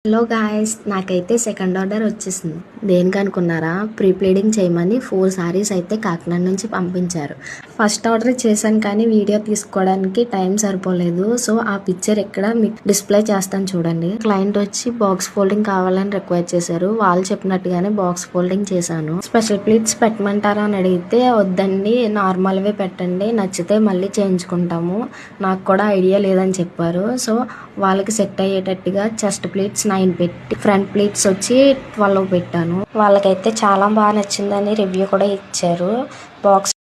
Hello guys, నాకైతే second order వచ్చేసింది. దేనికనుకున్నారా? Pre pleading చేయమని 4 సారీస్ అయితే కాకినాడ నుంచి పంపించారు. ఫస్ట్ ఆర్డర్ చేశాను కానీ వీడియో తీసుకోవడానికి టైం సరిపోలేదు. సో ఆ పిక్చర్ ఇక్కడ మీకు డిస్ప్లే చేస్తాను చూడండి. క్లయింట్ వచ్చి బాక్స్ ఫోల్డింగ్ కావాలని రిక్వెస్ట్ చేశారు. వాళ్ళు చెప్పినట్టుగానే బాక్స్ ఫోల్డింగ్ చేశాను. స్పెషల్ ప్లీట్స్ పెట్టమంటారా అని అడిగితే వద్దండి, నార్మల్వే పెట్టండి, నచ్చితే మళ్ళీ చేయించుకుంటాము, నాకు కూడా ఐడియా లేదని చెప్పారు. సో వాళ్ళకి సెట్ అయ్యేటట్టుగా చెస్ట్ ప్లీట్స్ 9 పెట్టి ఫ్రంట్ ప్లీట్స్ వచ్చి 12 పెట్టాను. వాళ్ళకైతే చాలా బాగా నచ్చిందని రివ్యూ కూడా ఇచ్చారు. బాక్స్